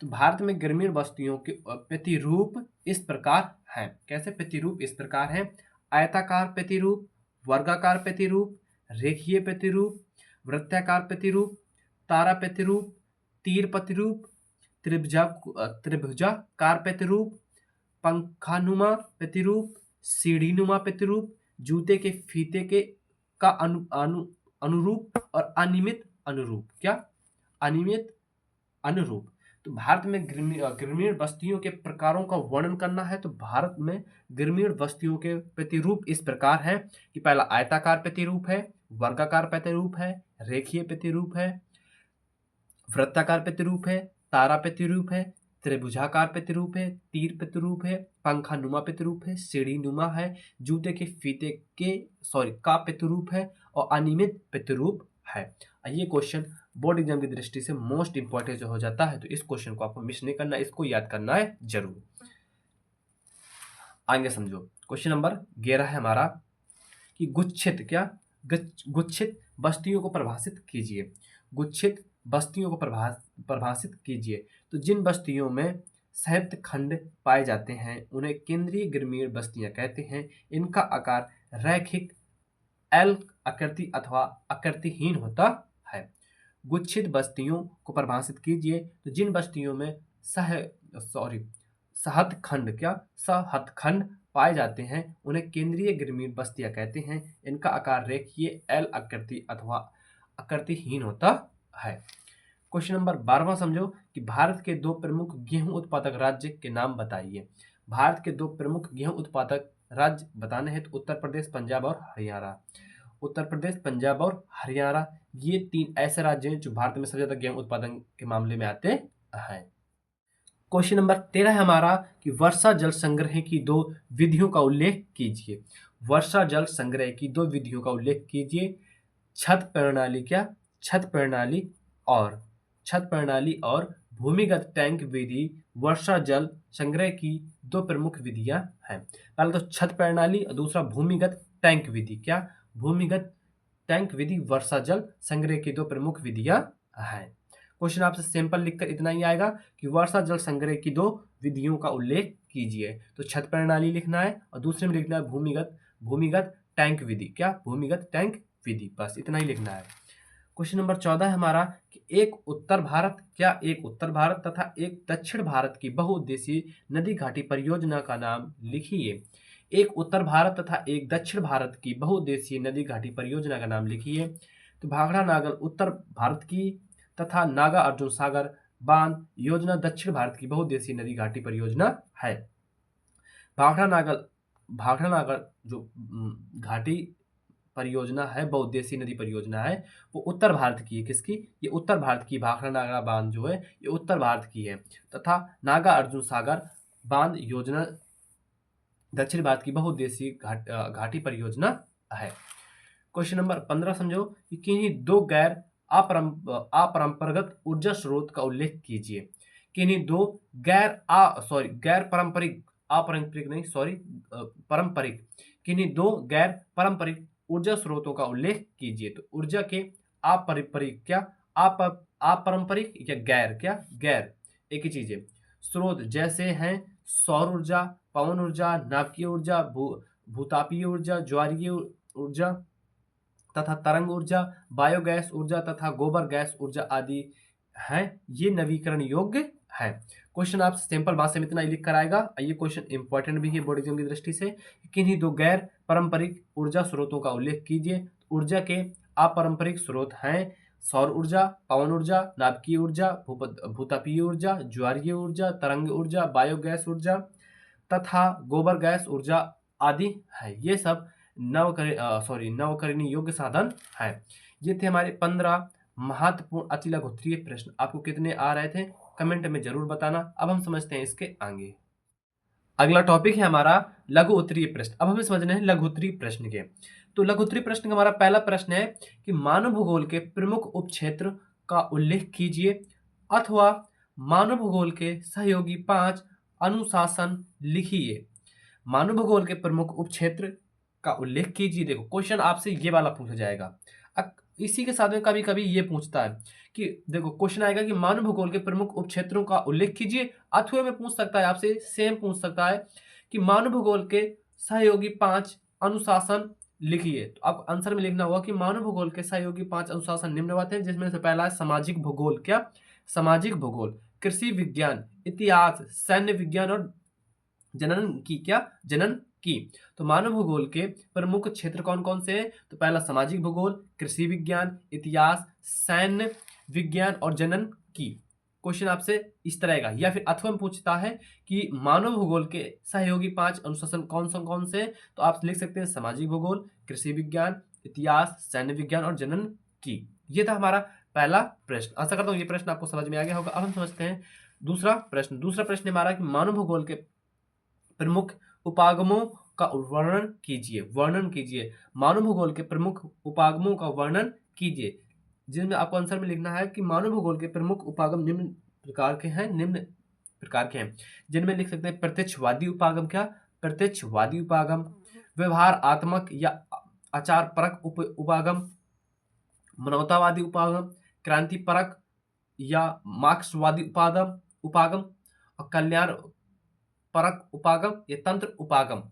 तो भारत में ग्रामीण बस्तियों के प्रतिरूप इस प्रकार हैं। कैसे प्रतिरूप इस प्रकार हैं? आयताकार प्रतिरूप, वर्गाकार प्रतिरूप, रेखीय प्रतिरूप, वृत्ताकार प्रतिरूप, तारा प्रतिरूप, तीर प्रतिरूप, त्रिभुजाकार प्रतिरूप, पंखानुमा प्रतिरूप, सीढ़ीनुमा प्रतिरूप, जूते के फीते के का अनुरूप और अनियमित अनुरूप। क्या? अनियमित अनुरूप। तो भारत में ग्रामीण बस्तियों के प्रकारों का वर्णन करना है। तो भारत में ग्रामीण बस्तियों के प्रतिरूप इस प्रकार है कि पहला आयताकार प्रतिरूप है, वर्गाकार प्रतिरूप है, रेखीय प्रतिरूप है, वृत्ताकार प्रतिरूप है, तारा प्रतिरूप है, त्रिभुजाकार प्रतिरूप है, तीर प्रतिरूप है, पंखानुमा प्रतिरूप है, सीढ़ीनुमा है, जूते के फीते का प्रतिरूप है और अनियमित प्रतिरूप है। ये क्वेश्चन बोर्ड एग्जाम की दृष्टि से मोस्ट इंपॉर्टेंट हो जाता है, तो इस क्वेश्चन को आपको मिस नहीं करना, इसको याद करना है जरूर। आगे समझो, क्वेश्चन नंबर 11 है हमारा कि गुच्छित बस्तियों को परिभाषित कीजिए। गुच्छित बस्तियों को परिभाषित कीजिए। तो जिन बस्तियों में संयुक्त खंड पाए जाते हैं उन्हें केंद्रीय ग्रामीण बस्तियां कहते हैं। इनका आकार रैखिक एल आकृति अथवा आकृतिहीन होता है। गुच्छित बस्तियों को परिभाषित कीजिए। तो जिन बस्तियों में सहस्त्रखंड पाए जाते हैं उन्हें केंद्रीय ग्रामीण बस्तियां कहते हैं। इनका आकार रेखीय एल आकृति अथवा आकृतिहीन होता है। क्वेश्चन नंबर 12वां समझो कि भारत के 2 प्रमुख गेहूं उत्पादक राज्य के नाम बताइए। भारत के 2 प्रमुख गेहूं उत्पादक राज्य बताने हैं तो उत्तर प्रदेश, पंजाब और हरियाणा। उत्तर प्रदेश, पंजाब और हरियाणा ये 3 ऐसे राज्य हैं जो भारत में सबसे ज्यादा गेहूं उत्पादन के मामले में आते हैं। क्वेश्चन नंबर 13 है हमारा कि वर्षा जल संग्रह की 2 विधियों का उल्लेख कीजिए। वर्षा जल संग्रह की 2 विधियों का उल्लेख कीजिए। छत प्रणाली और भूमिगत टैंक विधि वर्षा जल संग्रह की 2 प्रमुख विधियां हैं। पहले तो छत प्रणाली और दूसरा भूमिगत टैंक विधि। क्या? भूमिगत टैंक विधि वर्षा जल संग्रह की 2 प्रमुख विधियां हैं। क्वेश्चन आपसे सिंपल लिखकर इतना ही आएगा कि वर्षा जल संग्रह की 2 विधियों का उल्लेख कीजिए। तो छत प्रणाली लिखना है और दूसरे में लिखना है भूमिगत टैंक विधि। क्या? भूमिगत टैंक विधि, बस इतना ही लिखना है। क्वेश्चन नंबर 14 है हमारा कि एक उत्तर भारत तथा एक दक्षिण भारत की बहुउद्देशीय नदी घाटी परियोजना का नाम लिखिए। एक उत्तर भारत तथा एक दक्षिण भारत की बहुउद्देशीय नदी घाटी परियोजना का नाम लिखिए। तो भाखड़ा नागल उत्तर भारत की तथा नागा अर्जुन सागर बांध योजना दक्षिण भारत की बहुउद्देशीय नदी घाटी परियोजना है। भाखड़ा नागल जो घाटी परियोजना है, बहुउद्देशीय नदी परियोजना है, वो उत्तर भारत की है। किसकी? ये उत्तर भारत की भाखड़ा नागरा बांध जो है ये उत्तर भारत की है तथा नागा अर्जुन सागर बांध योजना दक्षिण भारत की बहुउद्देशीय घाटी परियोजना है। क्वेश्चन नंबर 15 समझो कि किन्हीं 2 गैर अपरंपरागत ऊर्जा स्रोत का उल्लेख कीजिए। किन्हीं 2 किन्हीं 2 गैर पारंपरिक ऊर्जा स्रोतों का उल्लेख कीजिए। तो ऊर्जा के अपरंपरिक या गैर एक ही चीज है। स्रोत जैसे हैं सौर ऊर्जा, पवन ऊर्जा, नाभिकीय ऊर्जा, भूतापीय ऊर्जा, ज्वारीय ऊर्जा तथा तरंग ऊर्जा, बायोगैस ऊर्जा तथा गोबर गैस ऊर्जा आदि हैं। ये नवीकरण योग्य है। क्वेश्चन आप सिंपल भाषा में इतना ही लिख कर आएगा। ये क्वेश्चन इंपॉर्टेंट भी है बोर्ड एग्जाम की दृष्टि से। किन्हीं 2 गैर पारंपरिक ऊर्जा स्रोतों का उल्लेख कीजिए। ऊर्जा के अपारंपरिक स्रोत हैं सौर ऊर्जा, पवन ऊर्जा, नाभिकीय ऊर्जा, भूतापीय ऊर्जा, ज्वारीय ऊर्जा, तरंग ऊर्जा, बायोगैस ऊर्जा तथा गोबर गैस ऊर्जा आदि है। ये सब नवकरणीय योग्य साधन है। ये थे हमारे 15 महत्वपूर्ण अति लघु उत्तरीय प्रश्न। आपको कितने आ रहे थे कमेंट में जरूर बताना। अब हम समझते हैं इसके आगे। अगला टॉपिक है हमारा लघु उत्तरीय प्रश्न। अब हमें समझना है लघु उत्तरीय प्रश्न के। तो लघु उत्तरीय प्रश्न का हमारा पहला प्रश्न है कि मानव भूगोल के प्रमुख उपक्षेत्र का उल्लेख कीजिए अथवा मानव भूगोल के सहयोगी 5 अनुशासन लिखिए। मानव भूगोल के प्रमुख उपक्षेत्र का उल्लेख कीजिए। देखो क्वेश्चन आपसे ये वाला पूछा जाएगा। इसी के साथ में कभी कभी ये पूछता है कि देखो क्वेश्चन आएगा कि मानव भूगोल के प्रमुख उपक्षेत्रों का उल्लेख कीजिए, अथवा में पूछ सकता है आपसे सेम पूछ सकता है कि मानव भूगोल के सहयोगी 5 अनुशासन लिखिए। तो आपको आंसर में लिखना होगा कि मानव भूगोल के सहयोगी 5 अनुशासन निम्नवत हैं, जिसमें से पहला है सामाजिक भूगोल। क्या? सामाजिक भूगोल, कृषि विज्ञान, इतिहास, सैन्य विज्ञान और जनन की। क्या? जनन की। तो मानव भूगोल के प्रमुख क्षेत्र कौन कौन से हैं? तो पहला सामाजिक भूगोल, कृषि विज्ञान, इतिहास, सैन्य विज्ञान और जनन की। क्वेश्चन आपसे इस तरह का, या फिर अथवा में पूछता है कि मानव भूगोल के सहयोगी 5 अनुशासन कौन से हैं? तो आप लिख सकते हैं सामाजिक भूगोल, कृषि विज्ञान, इतिहास, सैन्य विज्ञान और जनन की। ये था हमारा पहला प्रश्न। आशा करता हूँ ये प्रश्न आपको समझ में आ गया होगा। अब हम समझते हैं दूसरा प्रश्न। दूसरा प्रश्न हमारा कि मानव भूगोल के प्रमुख उपागमों का वर्णन कीजिए। वर्णन कीजिए। मानव भूगोल के प्रमुख उपागमों का वर्णन कीजिए, जिनमें आपको आंसर में लिखना है कि मानव भूगोल के प्रमुख उपागम निम्न प्रकार के हैं। जिनमें लिख सकते हैं प्रत्यक्षवादी उपागम। क्या? प्रत्यक्षवादी उपागम, व्यवहारात्मक या आचार परक उपागम, मानवतावादी उपागम, क्रांति परक या मार्क्सवादी उपागम और कल्याण परक उपागम या तंत्र उपागम।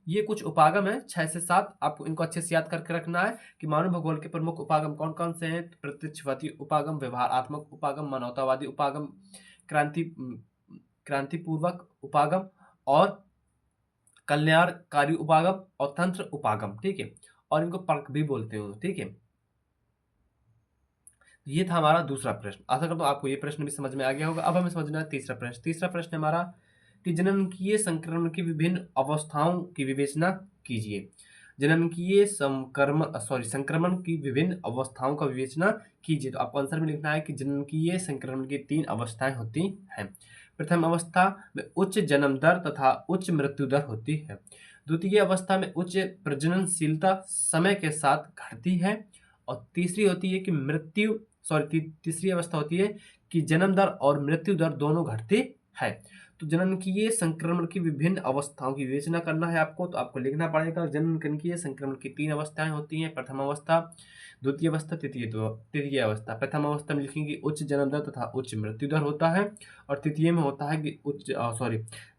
ये कुछ उपागम है 6 से 7। आपको इनको अच्छे से याद करके रखना है कि मानव भूगोल के प्रमुख उपागम कौन कौन से हैं। प्रत्यक्षवादी उपागम, व्यवहारात्मक उपागम, मानवतावादी उपागम, क्रांतिपूर्वक उपागम और कल्याणकारी उपागम और तंत्र उपागम। ठीक है, और इनको परक भी बोलते हो। ठीक है, ये था हमारा दूसरा प्रश्न। आशा करता हूँ आपको ये प्रश्न भी समझ में आ गया होगा। अब हमें समझना है तीसरा प्रश्न। तीसरा प्रश्न हमारा कि जननकीय संक्रमण की विभिन्न अवस्थाओं की विवेचना कीजिए। संक्रमण की विभिन्न अवस्थाओं का विवेचना कीजिए। तो आपको आंसर में लिखना है कि जननकीय संक्रमण की 3 अवस्थाएं होती हैं। प्रथम अवस्था में उच्च जन्म दर तथा उच्च मृत्यु दर होती है। द्वितीय अवस्था में उच्च प्रजननशीलता समय के साथ घटती है और तीसरी अवस्था होती है कि जन्म दर और मृत्यु दर दोनों घटती है। तो जननकीय संक्रमण की विभिन्न अवस्थाओं की विवेचना करना है आपको। तो आपको लिखना पड़ेगा जननकीय संक्रमण की 3 अवस्थाएं होती हैं। प्रथम अवस्था, द्वितीय अवस्था, तृतीय अवस्था। प्रथम अवस्था में लिखेंगे उच्च जन्म दर तथा उच्च मृत्यु दर होता है और तृतीय में होता है कि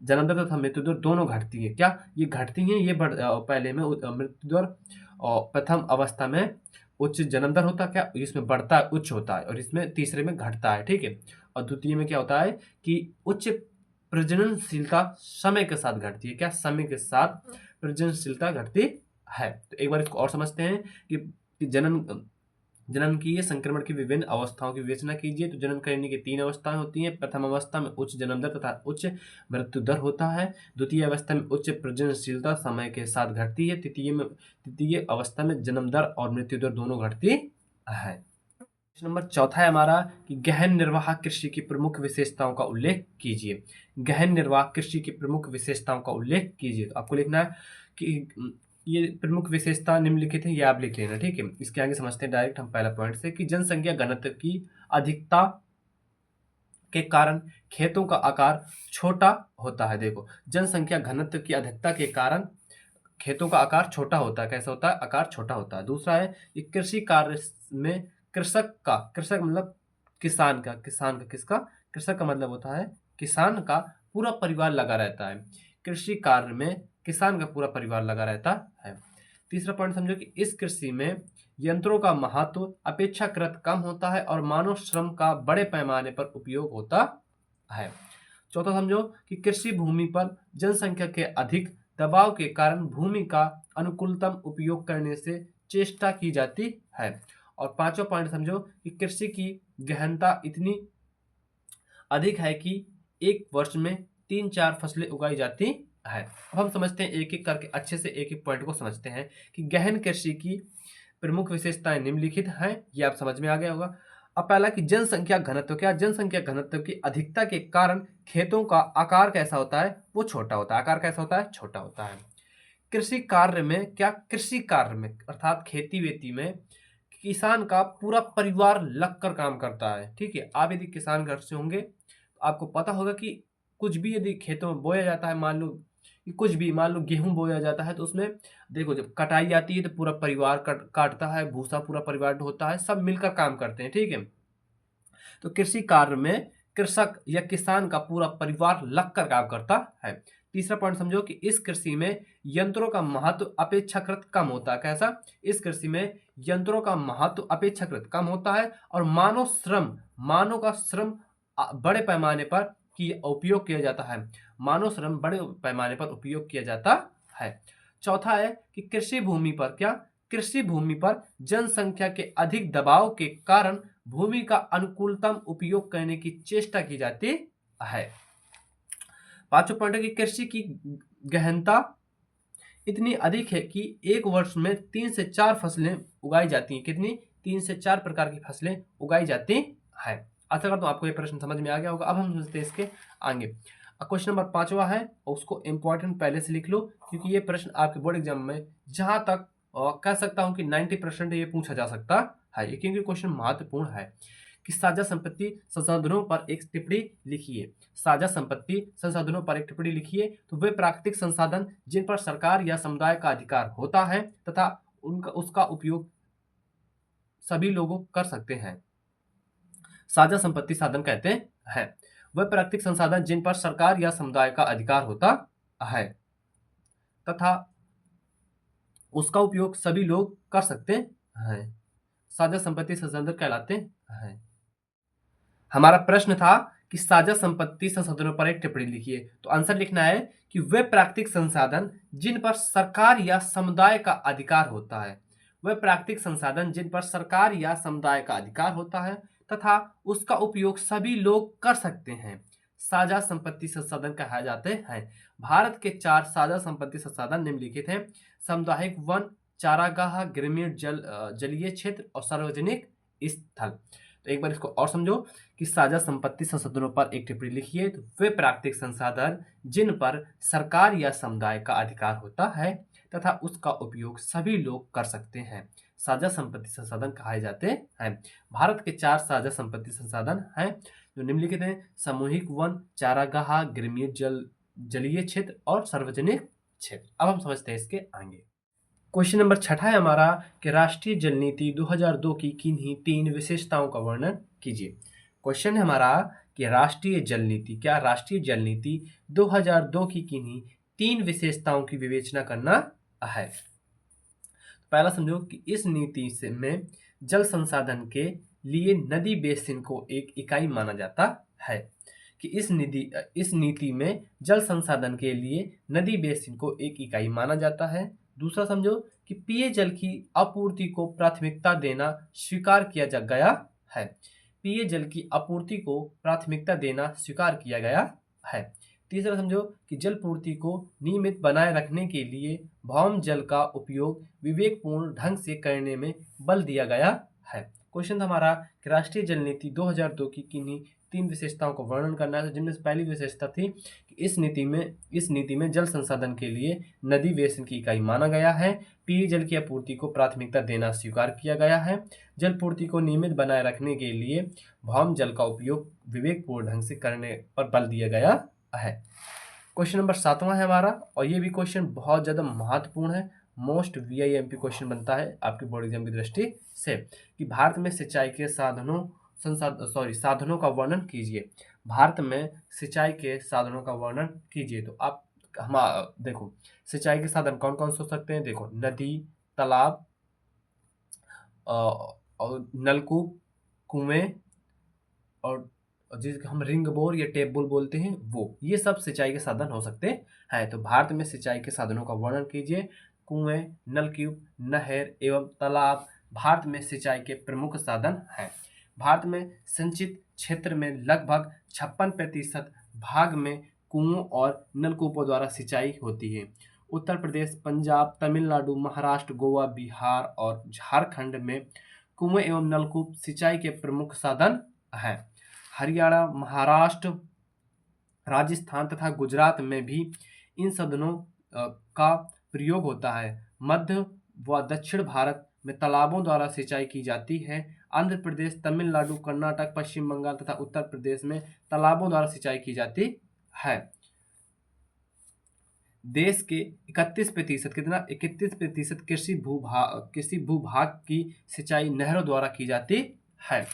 जन्म दर तथा मृत्यु दर दोनों घटती है। क्या? ये घटती हैं। ये पहले में मृत्यु दर और प्रथम अवस्था में उच्च जन्म दर होता है। क्या? इसमें बढ़ता है, उच्च होता है, और इसमें तीसरे में घटता है। ठीक है, और द्वितीय में क्या होता है कि उच्च प्रजननशीलता समय के साथ घटती है। क्या? समय के साथ प्रजननशीलता घटती है। तो एक बार इसको और समझते हैं कि जननकीय संक्रमण की विभिन्न अवस्थाओं की विवेचना कीजिए। तो जनन करने की 3 अवस्थाएं होती हैं। प्रथम अवस्था में उच्च जन्म दर तथा उच्च मृत्यु दर होता है। द्वितीय अवस्था में उच्च प्रजननशीलता समय के साथ घटती है। तृतीय अवस्था में जन्म दर और मृत्यु दर दोनों घटती है। प्रश्न नंबर चौथा है हमारा कि गहन निर्वाह कृषि की प्रमुख विशेषताओं का उल्लेख कीजिए। गहन निर्वाह कृषि की प्रमुख विशेषताओं का उल्लेख कीजिए। तो आपको लिखना है कि ये प्रमुख विशेषता निम्नलिखित है, ये आप लिख लेना। ठीक है, इसके आगे समझते हैं डायरेक्ट हम पहला पॉइंट से कि जनसंख्या घनत्व की अधिकता के कारण खेतों का आकार छोटा होता है। देखो, जनसंख्या घनत्व की अधिकता के कारण खेतों का आकार छोटा होता है। कैसा होता है? आकार छोटा होता है। दूसरा है कि कृषि कार्य में कृषक मतलब किसान का मतलब होता है किसान का पूरा परिवार लगा रहता है। कृषि कार्य में किसान का पूरा परिवार लगा रहता है। तीसरा पॉइंट समझो कि इस कृषि में यंत्रों का महत्व अपेक्षाकृत कम होता है और मानव श्रम का बड़े पैमाने पर उपयोग होता है। चौथा समझो कि कृषि भूमि पर जनसंख्या के अधिक दबाव के कारण भूमि का अनुकूलतम उपयोग करने से चेष्टा की जाती है। और पांचवा पॉइंट समझो कि कृषि की गहनता इतनी अधिक है कि एक वर्ष में 3-4 फसलें उगाई जाती है। अब हम समझते हैं एक एक करके, अच्छे से एक एक पॉइंट को समझते हैं कि गहन कृषि की प्रमुख विशेषताएं निम्नलिखित हैं, ये आप समझ में आ गया होगा। अब पहला कि जनसंख्या घनत्व, क्या जनसंख्या घनत्व की अधिकता के कारण खेतों का आकार कैसा होता है, वो छोटा होता है। आकार कैसा होता है, छोटा होता है। कृषि कार्य में, क्या कृषि कार्य में अर्थात खेती वेती में किसान का पूरा परिवार लगकर काम करता है। ठीक है, आप यदि किसान घर से होंगे तो आपको पता होगा कि कुछ भी यदि खेतों में बोया जाता है, मान लो कि कुछ भी, मान लो गेहूं बोया जाता है, तो उसमें देखो जब कटाई आती है तो पूरा परिवार काटता है, भूसा पूरा परिवार ढोता है, सब मिलकर काम करते हैं। ठीक है, तो कृषि कार्य में कृषक या किसान का पूरा परिवार लगकर काम करता है। तीसरा पॉइंट समझो कि इस कृषि में यंत्रों का महत्व अपेक्षाकृत कम होता है। कैसा, इस कृषि में यंत्रों का महत्व अपेक्षाकृत कम होता है और मानव का श्रम बड़े पैमाने पर उपयोग किया जाता है। मानव श्रम बड़े पैमाने पर उपयोग किया जाता है। चौथा है कि कृषि भूमि पर, क्या कृषि भूमि पर जनसंख्या के अधिक दबाव के कारण भूमि का अनुकूलतम उपयोग करने की चेष्टा की जाती है। पांचवा पॉइंट है कि कृषि की गहनता इतनी अधिक है कि एक वर्ष में 3 से 4 फसलें उगाई जाती हैं। कितनी, 3 से 4 प्रकार की फसलें उगाई जाती है। आशा करता हूं आपको ये प्रश्न समझ में आ गया होगा। अब हम समझते हैं इसके आगे। क्वेश्चन नंबर 5वां है, उसको इंपॉर्टेंट पहले से लिख लो, क्योंकि ये प्रश्न आपके बोर्ड एग्जाम में जहां तक कह सकता हूं कि 90% ये पूछा जा सकता है, क्योंकि क्वेश्चन महत्वपूर्ण है। कि साझा संपत्ति संसाधनों पर एक टिप्पणी लिखिए। साझा संपत्ति संसाधनों पर एक टिप्पणी लिखिए। तो वे प्राकृतिक संसाधन जिन पर सरकार या समुदाय का अधिकार होता है तथा उसका उपयोग सभी लोग कर सकते हैं, साझा संपत्ति साधन कहते हैं। वह प्राकृतिक संसाधन जिन पर सरकार या समुदाय का अधिकार होता है तथा उसका उपयोग सभी लोग कर सकते हैं, साझा संपत्ति संसाधन कहलाते हैं। हमारा प्रश्न था कि साझा संपत्ति संसाधनों पर एक टिप्पणी लिखिए। तो आंसर लिखना है कि वे प्राकृतिक संसाधन जिन पर सरकार या समुदाय का अधिकार होता है, वे प्राकृतिक संसाधन जिन पर सरकार या समुदाय का अधिकार होता है तथा उसका उपयोग सभी लोग कर सकते हैं, साझा संपत्ति संसाधन कहा जाते हैं। भारत के 4 साझा संपत्ति संसाधन निम्नलिखित हैं। सामुदायिक वन, चारागाह, ग्रामीण जलीय क्षेत्र और सार्वजनिक स्थल। तो एक बार इसको और समझो कि साझा संपत्ति संसाधनों पर एक टिप्पणी लिखिए। तो वे प्राकृतिक संसाधन जिन पर सरकार या समुदाय का अधिकार होता है तथा उसका उपयोग सभी लोग कर सकते हैं, साझा संपत्ति संसाधन कहे जाते हैं। भारत के 4 साझा संपत्ति संसाधन हैं जो निम्नलिखित हैं। सामूहिक वन, चारागाह, ग्रामीण जलीय क्षेत्र और सार्वजनिक क्षेत्र। अब हम समझते हैं इसके आगे। क्वेश्चन नंबर 6 है हमारा कि राष्ट्रीय जल नीति 2002 की किन्हीं 3 विशेषताओं का वर्णन कीजिए। क्वेश्चन है हमारा कि राष्ट्रीय जल नीति, क्या राष्ट्रीय जल नीति 2002 की किन्हीं 3 विशेषताओं की विवेचना करना है। पहला समझो कि इस नीति से में जल संसाधन के लिए नदी बेसिन को एक इकाई माना जाता है। कि इस नीति में जल संसाधन के लिए नदी बेसिन को एक इकाई माना जाता है। दूसरा समझो कि पेय जल की आपूर्ति को प्राथमिकता देना स्वीकार किया गया है। पेय जल की आपूर्ति को प्राथमिकता देना स्वीकार किया गया है। तीसरा समझो कि जल पूर्ति को नियमित बनाए रखने के लिए भौम जल का उपयोग विवेकपूर्ण ढंग से करने में बल दिया गया है। क्वेश्चन हमारा कि राष्ट्रीय जल नीति 2002 की किन्हीं 3 विशेषताओं को वर्णन करना है। जिनमें से पहली विशेषता थी कि इस नीति में जल संसाधन के लिए नदी बेसिन की इकाई माना गया है। पेय जल की आपूर्ति को प्राथमिकता देना स्वीकार किया गया है। जल पूर्ति को नियमित बनाए रखने के लिए भौम जल का उपयोग विवेकपूर्ण ढंग से करने पर बल दिया गया है। क्वेश्चन नंबर 7वां है हमारा, और ये भी क्वेश्चन बहुत ज़्यादा महत्वपूर्ण है। मोस्ट VIMP क्वेश्चन बनता है आपके बोर्ड एग्जाम की दृष्टि से कि भारत में सिंचाई के साधनों का वर्णन कीजिए। भारत में सिंचाई के साधनों का वर्णन कीजिए। तो आप हम देखो सिंचाई के साधन कौन कौन से हो सकते हैं। देखो नदी, तालाब और नलकूप, कुएं और जिसको हम रिंग बोर या टेप बोल बोलते हैं, वो ये सब सिंचाई के साधन हो सकते हैं। तो भारत में सिंचाई के साधनों का वर्णन कीजिए। कुएं, नलकूप, नहर एवं तालाब, भारत में सिंचाई के प्रमुख साधन हैं। भारत में सिंचित क्षेत्र में लगभग 56% भाग में कुओं और नलकूपों द्वारा सिंचाई होती है। उत्तर प्रदेश, पंजाब, तमिलनाडु, महाराष्ट्र, गोवा, बिहार और झारखंड में कुएं एवं नलकूप सिंचाई के प्रमुख साधन हैं। हरियाणा, महाराष्ट्र, राजस्थान तथा गुजरात में भी इन साधनों का प्रयोग होता है। मध्य व दक्षिण भारत में तालाबों द्वारा सिंचाई की जाती है। आंध्र प्रदेश, तमिलनाडु, कर्नाटक, पश्चिम बंगाल तथा उत्तर प्रदेश में तालाबों द्वारा सिंचाई की जाती है। देश के 31% कितना 31% कृषि भूभाग की सिंचाई नहरों द्वारा की जाती है।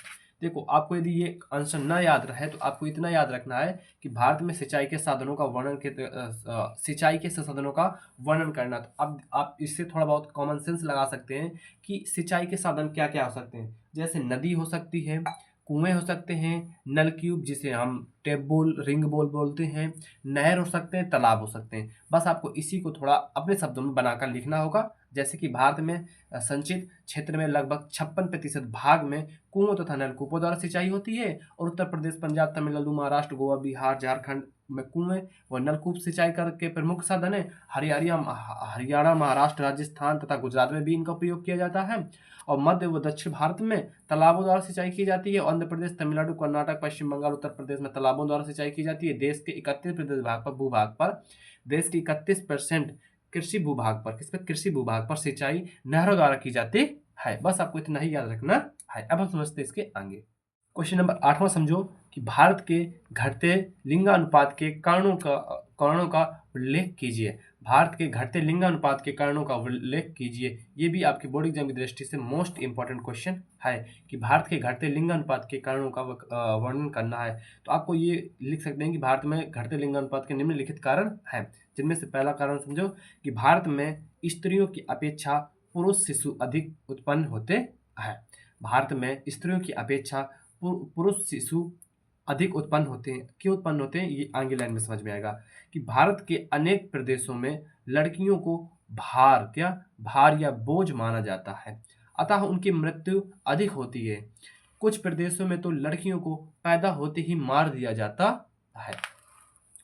देखो, आपको यदि ये आंसर न याद रहे तो आपको इतना याद रखना है कि भारत में सिंचाई के साधनों का वर्णन करना। तो अब आप इससे थोड़ा बहुत कॉमन सेंस लगा सकते हैं कि सिंचाई के साधन क्या क्या हो सकते हैं। जैसे नदी हो सकती है, कुएं हो सकते हैं, नलक्यूब जिसे हम टेप बोल, रिंग बोल बोलते हैं, नहर हो सकते हैं, तालाब हो सकते हैं। बस आपको इसी को थोड़ा अपने शब्दों में बनाकर लिखना होगा। जैसे कि भारत में संचित क्षेत्र में लगभग 56% भाग में कुओं तथा नलकूपों द्वारा सिंचाई होती है, और उत्तर प्रदेश, पंजाब, तमिलनाडु, महाराष्ट्र, गोवा, बिहार, झारखंड में कुएं व नलकूप सिंचाई के प्रमुख साधन है। हरियाणा, महाराष्ट्र, राजस्थान तथा गुजरात में भी इनका प्रयोग किया जाता है। और मध्य व दक्षिण भारत में तालाबों द्वारा सिंचाई की जाती है। आंध्र प्रदेश, तमिलनाडु, कर्नाटक, पश्चिम बंगाल, उत्तर प्रदेश में तालाबों द्वारा सिंचाई की जाती है। देश के 31% भूभाग पर देश के 31% कृषि भूभाग पर सिंचाई नहरों द्वारा की जाती है। बस आपको इतना ही याद रखना है। अब हम समझते हैं इसके आगे। क्वेश्चन नंबर 8वां समझो कि भारत के घटते लिंगानुपात के कारणों का उल्लेख कीजिए। भारत के घटते लिंगानुपात के कारणों का उल्लेख कीजिए। ये भी आपके बोर्ड एग्जाम की दृष्टि से मोस्ट इंपॉर्टेंट क्वेश्चन है कि भारत के घटते लिंगानुपात के कारणों का वर्णन करना है। तो आपको ये लिख सकते हैं कि भारत में घटते लिंगानुपात के निम्नलिखित कारण हैं, जिनमें से पहला कारण समझो कि भारत में स्त्रियों की अपेक्षा पुरुष शिशु अधिक उत्पन्न होते हैं। भारत में स्त्रियों की अपेक्षा पुरुष शिशु अधिक उत्पन्न होते हैं। क्यों उत्पन्न होते हैं, ये आगे लाइन में समझ में आएगा। कि भारत के अनेक प्रदेशों में लड़कियों को भार या बोझ माना जाता है, अतः उनकी मृत्यु अधिक होती है। कुछ प्रदेशों में तो लड़कियों को पैदा होते ही मार दिया जाता है।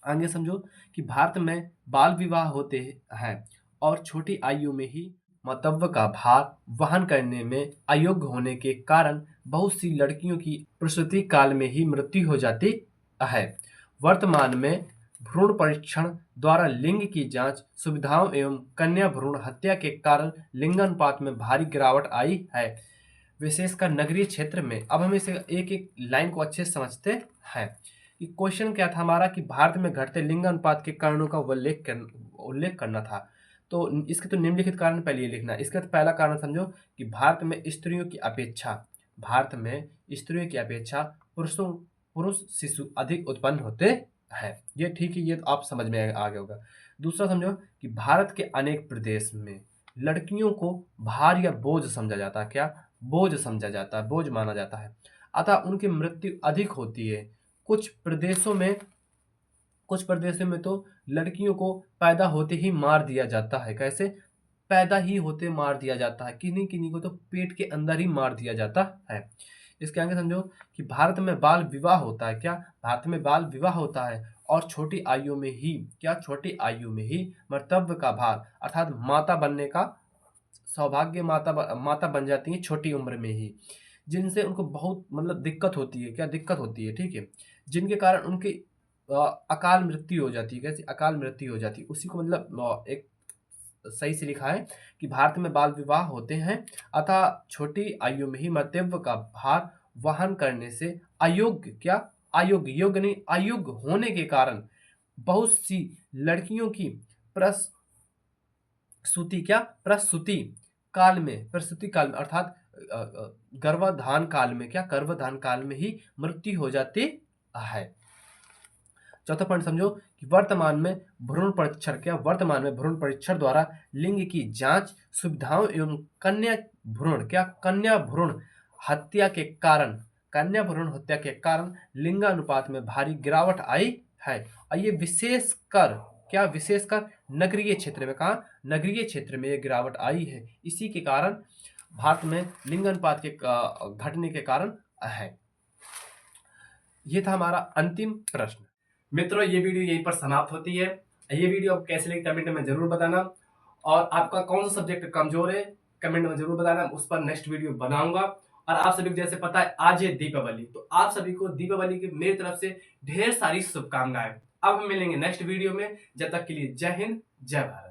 आगे समझो कि भारत में बाल विवाह होते हैं और छोटी आयु में ही मातव्य का भार वहन करने में अयोग्य होने के कारण बहुत सी लड़कियों की प्रसूति काल में ही मृत्यु हो जाती है। वर्तमान में भ्रूण परीक्षण द्वारा लिंग की जांच सुविधाओं एवं कन्या भ्रूण हत्या के कारण लिंगानुपात में भारी गिरावट आई है, विशेषकर नगरीय क्षेत्र में। अब हम इसे एक एक लाइन को अच्छे से समझते हैं कि क्वेश्चन क्या था हमारा कि भारत में घटते लिंगानुपात के कारणों का उल्लेख करना था। तो इसके तो निम्नलिखित कारण पहले ये लिखना है। इसका तो पहला कारण समझो कि भारत में स्त्रियों की अपेक्षा पुरुष शिशु अधिक उत्पन्न होते हैं। ये ठीक है, ये तो आप समझ में आ गया होगा। दूसरा समझो कि भारत के अनेक प्रदेश में लड़कियों को भार या बोझ समझा जाता है। क्या बोझ समझा जाता है, बोझ माना जाता है, अतः उनकी मृत्यु अधिक होती है। कुछ प्रदेशों में तो लड़कियों को पैदा होते ही मार दिया जाता है। कैसे? पैदा ही होते मार दिया जाता है। किन्हीं किन्हीं को तो पेट के अंदर ही मार दिया जाता है। इसके आगे समझो कि भारत में बाल विवाह होता है। क्या? भारत में बाल विवाह होता है और छोटी आयु में ही मर्तव्य का भार अर्थात माता बनने का सौभाग्य माता बन जाती है छोटी उम्र में ही, जिनसे उनको बहुत मतलब दिक्कत होती है। क्या दिक्कत होती है? ठीक है, जिनके कारण उनकी अकाल मृत्यु हो जाती है। कैसे अकाल मृत्यु हो जाती है? उसी को मतलब एक सही से लिखा है कि भारत में बाल विवाह होते हैं अतः छोटी आयु में ही मर्तव्य का भार वहन करने से अयोग्य होने के कारण बहुत सी लड़कियों की प्रसूति काल में अर्थात गर्भाधान काल में ही मृत्यु हो जाती है। चौथा पॉइंट समझो कि वर्तमान में भ्रूण परीक्षण द्वारा लिंग की जांच सुविधाओं एवं कन्या भ्रूण हत्या के कारण लिंगानुपात में भारी गिरावट आई है। और ये विशेषकर नगरीय क्षेत्र में ये गिरावट आई है। इसी के कारण भारत में लिंग अनुपात के घटने के कारण है। ये था हमारा अंतिम प्रश्न। मित्रों, ये वीडियो यहीं पर समाप्त होती है। ये वीडियो आपको कैसे लगी कमेंट में जरूर बताना, और आपका कौन सा सब्जेक्ट कमजोर है कमेंट में जरूर बताना, उस पर नेक्स्ट वीडियो बनाऊंगा। और आप सभी को जैसे पता है आज है दीपावली, तो आप सभी को दीपावली की मेरी तरफ से ढेर सारी शुभकामनाएं। अब हम मिलेंगे नेक्स्ट वीडियो में, जब तक के लिए जय हिंद जय भारत।